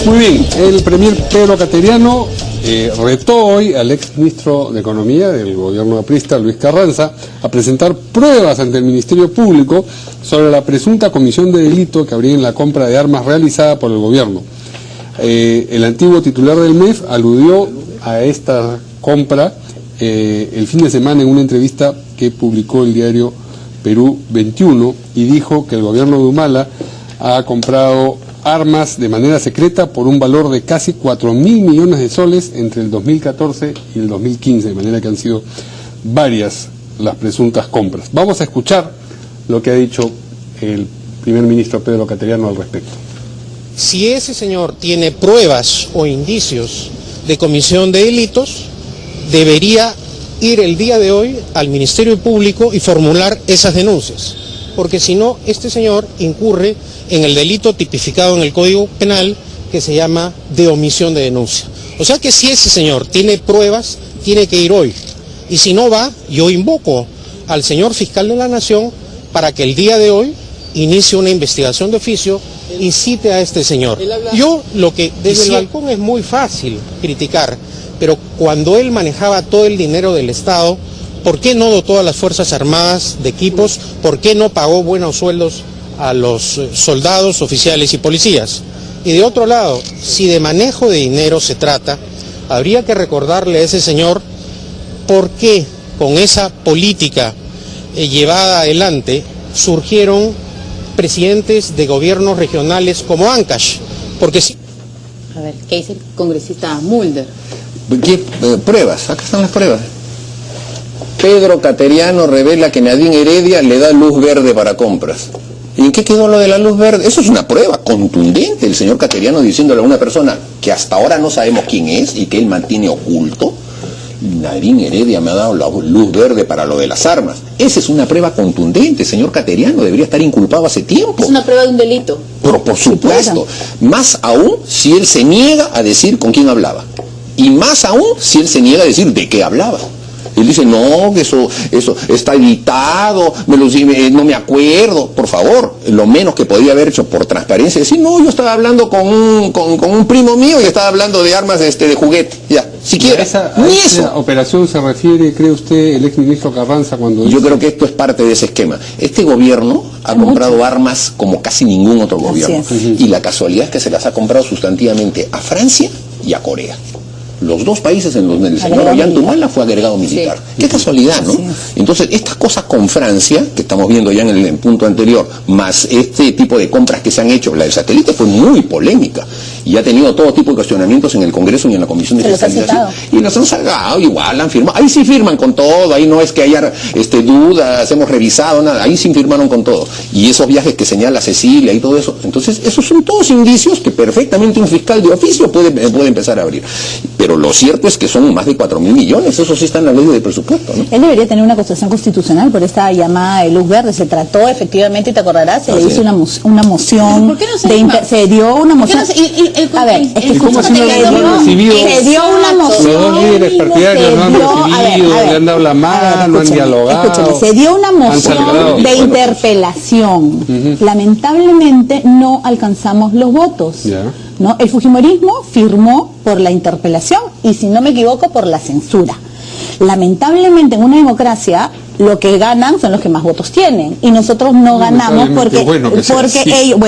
Muy bien, el premier Pedro Cateriano retó hoy al ex ministro de Economía del gobierno aprista, Luis Carranza, a presentar pruebas ante el Ministerio Público sobre la presunta comisión de delito que habría en la compra de armas realizada por el gobierno. El antiguo titular del MEF aludió a esta compra el fin de semana en una entrevista que publicó el diario Perú 21 y dijo que el gobierno de Humala ha comprado armas de manera secreta por un valor de casi 4.000 millones de soles entre el 2014 y el 2015, de manera que han sido varias las presuntas compras. Vamos a escuchar lo que ha dicho el primer ministro Pedro Cateriano al respecto. Si ese señor tiene pruebas o indicios de comisión de delitos, debería ir el día de hoy al Ministerio Público y formular esas denuncias, porque si no, este señor incurre en el delito tipificado en el Código Penal que se llama de omisión de denuncia. O sea que si ese señor tiene pruebas, tiene que ir hoy. Y si no va, yo invoco al señor fiscal de la Nación para que el día de hoy inicie una investigación de oficio y cite a este señor. Yo lo que desde el balcón es muy fácil criticar, pero cuando él manejaba todo el dinero del Estado, ¿por qué no dotó a las Fuerzas Armadas de equipos? ¿Por qué no pagó buenos sueldos a los soldados, oficiales y policías? Y de otro lado, si de manejo de dinero se trata, habría que recordarle a ese señor por qué con esa política llevada adelante surgieron presidentes de gobiernos regionales como Ancash. Porque si... A ver, ¿qué dice el congresista Mulder? ¿Qué pruebas? Acá están las pruebas. Pedro Cateriano revela que Nadine Heredia le da luz verde para compras. ¿Y en qué quedó lo de la luz verde? Eso es una prueba contundente, el señor Cateriano diciéndole a una persona que hasta ahora no sabemos quién es y que él mantiene oculto: Nadine Heredia me ha dado la luz verde para lo de las armas. Esa es una prueba contundente, señor Cateriano, debería estar inculpado hace tiempo. Es una prueba de un delito. Pero por supuesto, más aún si él se niega a decir con quién hablaba. Y más aún si él se niega a decir de qué hablaba. Él dice, no, que eso está editado, no me acuerdo. Por favor, lo menos que podía haber hecho por transparencia es decir, no, yo estaba hablando con un primo mío y estaba hablando de armas de juguete. Ya, siquiera, ni eso. ¿A esa operación se refiere, cree usted, el exministro Carranza cuando dice? Yo creo que esto es parte de ese esquema. Este gobierno ha comprado armas como casi ningún otro gobierno. Y la casualidad es que se las ha comprado sustantivamente a Francia y a Corea. Los dos países en donde el señor Ollanta fue agregado militar. Sí. Qué casualidad, ¿no? Entonces, estas cosas con Francia, que estamos viendo ya en el punto anterior, más este tipo de compras que se han hecho, la del satélite fue muy polémica y ha tenido todo tipo de cuestionamientos en el Congreso y en la Comisión de Fiscalización. Y las han salgado, igual han firmado. Ahí sí firman con todo, ahí no es que haya dudas, hemos revisado, nada, ahí sí firmaron con todo. Y esos viajes que señala Cecilia y todo eso. Entonces, esos son todos indicios que perfectamente un fiscal de oficio puede empezar a abrir. Pero lo cierto es que son más de 4.000 millones, eso sí está en la ley de presupuesto, ¿no? Él debería tener una acusación constitucional por esta llamada de luz verde. Se trató efectivamente, te acordarás, se le hizo una moción. ¿Por qué no se dio una moción? A ver, ¿y cómo si no han recibido? Se dio una moción. Los dos líderes partidarios no han recibido, le han dado la mano, no han dialogado. Escúchame, se dio una moción de interpelación. Lamentablemente no alcanzamos los votos. ¿No? El fujimorismo firmó por la interpelación y, si no me equivoco, por la censura. Lamentablemente en una democracia lo que ganan son los que más votos tienen y nosotros no ganamos porque ellos,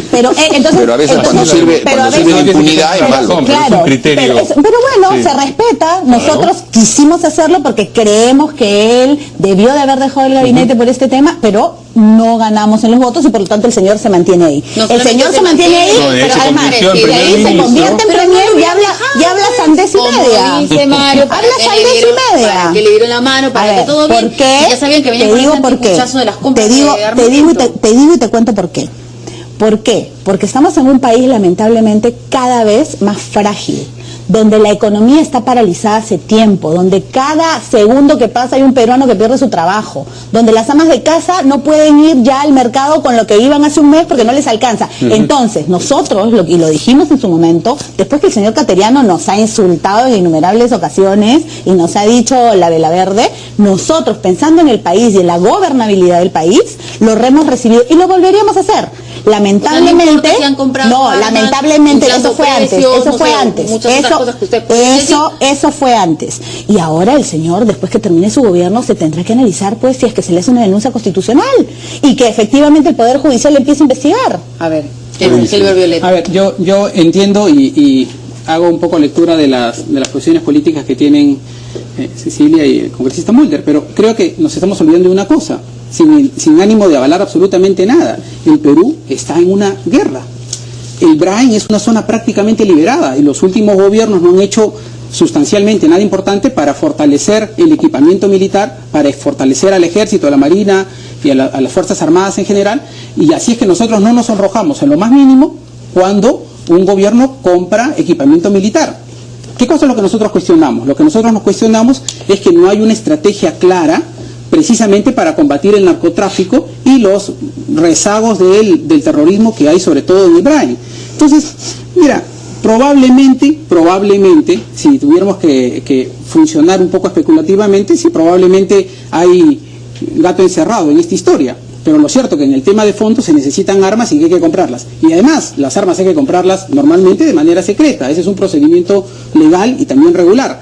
pero entonces pero a veces cuando sirve la impunidad es malo. Claro, pero bueno, se respeta. Nosotros quisimos hacerlo porque creemos que él debió de haber dejado el gabinete por este tema, pero no ganamos en los votos y por lo tanto el señor se mantiene ahí. El señor se mantiene ahí, pero además de ahí se convierte en premier y habla sandez y media. Dice Mario, habla sandez y media. Que le dieron la mano para que todo bien. Ya sabían que venía con el anticuchazo de las compras de armamento. Te digo y te cuento por qué. ¿Por qué? Porque estamos en un país lamentablemente cada vez más frágil, donde la economía está paralizada hace tiempo, donde cada segundo que pasa hay un peruano que pierde su trabajo, donde las amas de casa no pueden ir ya al mercado con lo que iban hace un mes porque no les alcanza. Entonces, nosotros, y lo dijimos en su momento, después que el señor Cateriano nos ha insultado en innumerables ocasiones y nos ha dicho la vela verde, nosotros, pensando en el país y en la gobernabilidad del país, lo hemos recibido y lo volveríamos a hacer. lamentablemente, lamentablemente eso fue antes. Y ahora el señor, después que termine su gobierno, se tendrá que analizar, pues, si es que se le hace una denuncia constitucional y que efectivamente el Poder Judicial empiece a investigar. A ver, Silvio Violeta. A ver, yo entiendo y hago un poco lectura de las posiciones políticas que tienen Cecilia y el congresista Mulder, pero creo que nos estamos olvidando de una cosa, sin ánimo de avalar absolutamente nada. El Perú está en una guerra. El Brain es una zona prácticamente liberada y los últimos gobiernos no han hecho sustancialmente nada importante para fortalecer el equipamiento militar, para fortalecer al ejército, a la marina y a las fuerzas armadas en general, y así es que nosotros no nos sonrojamos en lo más mínimo cuando un gobierno compra equipamiento militar. ¿Qué cosa es lo que nosotros cuestionamos? Lo que nosotros nos cuestionamos es que no hay una estrategia clara precisamente para combatir el narcotráfico y los rezagos del terrorismo que hay sobre todo en el Brain. Entonces, mira, probablemente, si tuviéramos que funcionar un poco especulativamente, sí, probablemente hay gato encerrado en esta historia. Pero lo cierto es que en el tema de fondo se necesitan armas y que hay que comprarlas. Y además, las armas hay que comprarlas normalmente de manera secreta. Ese es un procedimiento legal y también regular.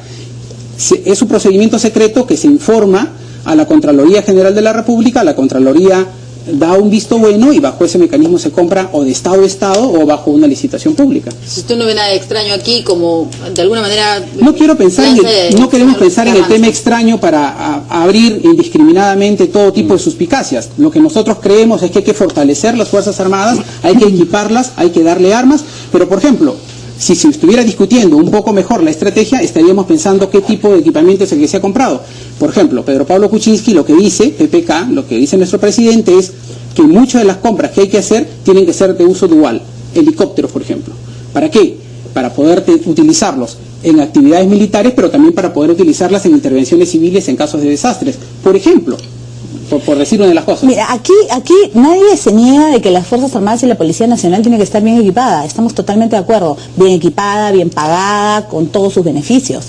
Es un procedimiento secreto que se informa a la Contraloría General de la República, la Contraloría da un visto bueno y bajo ese mecanismo se compra o de Estado a Estado o bajo una licitación pública. Si usted no ve nada extraño aquí, como de alguna manera... No queremos pensar en el tema extraño para abrir indiscriminadamente todo tipo de suspicacias. Lo que nosotros creemos es que hay que fortalecer las Fuerzas Armadas, hay que equiparlas, hay que darle armas, pero por ejemplo, si se estuviera discutiendo un poco mejor la estrategia, estaríamos pensando qué tipo de equipamiento es el que se ha comprado. Por ejemplo, Pedro Pablo Kuczynski lo que dice, PPK, lo que dice nuestro presidente es que muchas de las compras que hay que hacer tienen que ser de uso dual. Helicópteros, por ejemplo. ¿Para qué? Para poder utilizarlos en actividades militares, pero también para poder utilizarlas en intervenciones civiles en casos de desastres. Por ejemplo, por decir una de las cosas. Mira, aquí nadie se niega de que las Fuerzas Armadas y la Policía Nacional tienen que estar bien equipada. Estamos totalmente de acuerdo. Bien equipada, bien pagada, con todos sus beneficios.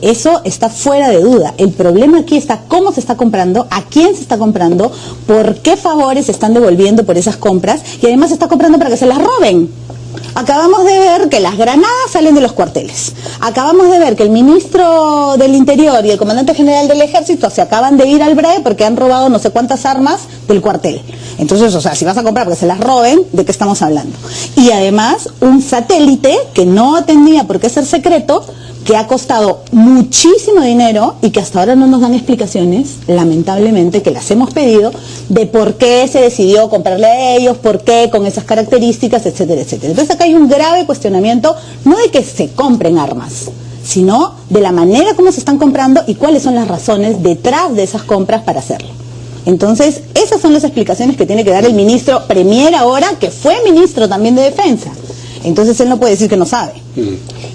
Eso está fuera de duda. El problema aquí está cómo se está comprando, a quién se está comprando, por qué favores se están devolviendo por esas compras y además se está comprando para que se las roben. Acabamos de ver que las granadas salen de los cuarteles. Acabamos de ver que el ministro del Interior y el comandante general del Ejército se acaban de ir al BRAE porque han robado no sé cuántas armas del cuartel. Entonces, o sea, si vas a comprar porque se las roben, ¿de qué estamos hablando? Y además, un satélite que no tenía por qué ser secreto, que ha costado muchísimo dinero y que hasta ahora no nos dan explicaciones, lamentablemente, que las hemos pedido, de por qué se decidió comprarle a ellos, por qué, con esas características, etcétera, etcétera. Entonces acá hay un grave cuestionamiento, no de que se compren armas, sino de la manera como se están comprando y cuáles son las razones detrás de esas compras para hacerlo. Entonces, esas son las explicaciones que tiene que dar el ministro Premier ahora, que fue ministro también de Defensa. Entonces él no puede decir que no sabe.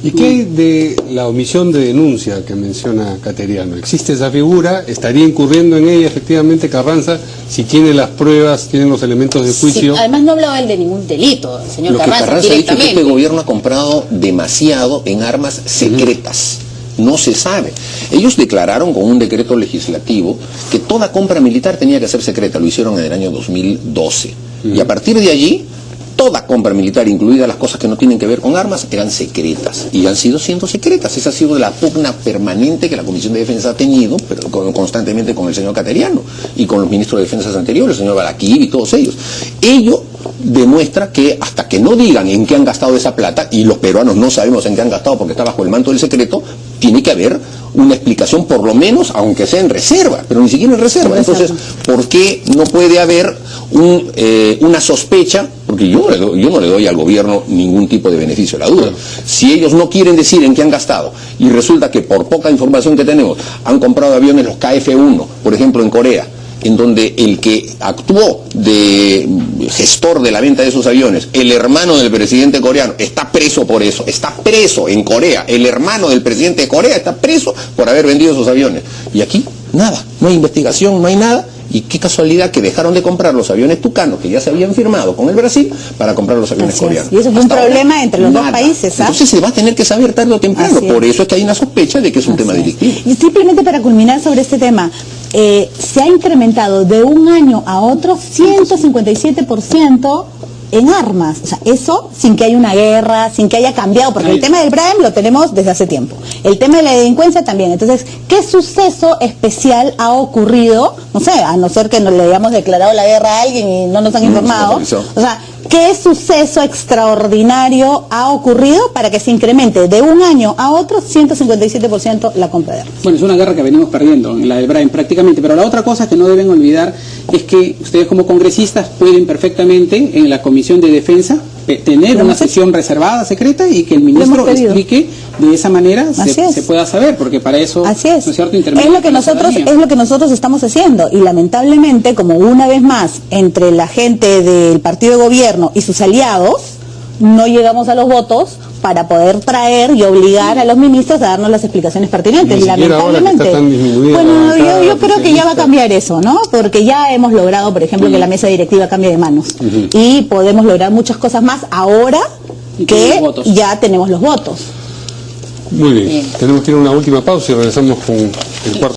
¿Y qué hay de la omisión de denuncia que menciona Cateriano? ¿Existe esa figura? ¿Estaría incurriendo en ella efectivamente Carranza si tiene las pruebas, tiene los elementos de juicio? Sí, además no hablaba él de ningún delito, señor Carranza. Lo que Carranza ha dicho es que este gobierno ha comprado demasiado en armas secretas. No se sabe. Ellos declararon con un decreto legislativo que toda compra militar tenía que ser secreta. Lo hicieron en el año 2012. Y a partir de allí, toda compra militar, incluidas las cosas que no tienen que ver con armas, eran secretas y han sido siendo secretas. Esa ha sido la pugna permanente que la Comisión de Defensa ha tenido pero constantemente con el señor Cateriano y con los ministros de Defensa anteriores, el señor Balaquiv y todos ellos. Ello demuestra que hasta que no digan en qué han gastado esa plata, y los peruanos no sabemos en qué han gastado porque está bajo el manto del secreto, tiene que haber una explicación, por lo menos, aunque sea en reserva, pero ni siquiera en reserva. Entonces, ¿por qué no puede haber una sospecha? Porque yo no le doy al gobierno ningún tipo de beneficio a la duda. Si ellos no quieren decir en qué han gastado y resulta que por poca información que tenemos han comprado aviones los KF-1, por ejemplo en Corea, en donde el que actuó de gestor de la venta de esos aviones, el hermano del presidente coreano, está preso por eso, está preso en Corea, el hermano del presidente de Corea está preso por haber vendido esos aviones. Y aquí, nada, no hay investigación, no hay nada. Y qué casualidad que dejaron de comprar los aviones tucanos que ya se habían firmado con el Brasil para comprar los aviones coreanos. Y eso fue un problema entre los dos países. Entonces se va a tener que saber tarde o temprano. Por eso es que hay una sospecha de que es un tema delictivo. Y simplemente para culminar sobre este tema, se ha incrementado de un año a otro 157% en armas. O sea, eso sin que haya una guerra, sin que haya cambiado, porque el tema del Braem lo tenemos desde hace tiempo. El tema de la delincuencia también. Entonces, ¿qué suceso especial ha ocurrido? No sé, a no ser que nos le hayamos declarado la guerra a alguien y no nos han informado. O sea, ¿qué suceso extraordinario ha ocurrido para que se incremente de un año a otro 157% la compra de armas? Bueno, es una guerra que venimos perdiendo, en la del Braem prácticamente, pero la otra cosa que no deben olvidar es que ustedes como congresistas pueden perfectamente en la Comisión de Defensa tener una sesión reservada, secreta, y que el ministro explique de esa manera se pueda saber, porque para eso ¿no es cierto? Es lo que nosotros estamos haciendo, y lamentablemente, como una vez más entre la gente del partido de gobierno y sus aliados no llegamos a los votos para poder traer y obligar a los ministros a darnos las explicaciones pertinentes, lamentablemente. Bueno, yo creo que ya va a cambiar eso, ¿no? Porque ya hemos logrado, por ejemplo, que la mesa directiva cambie de manos, y podemos lograr muchas cosas más ahora que ya tenemos los votos. Muy bien, tenemos que ir a una última pausa y regresamos con el cuarto.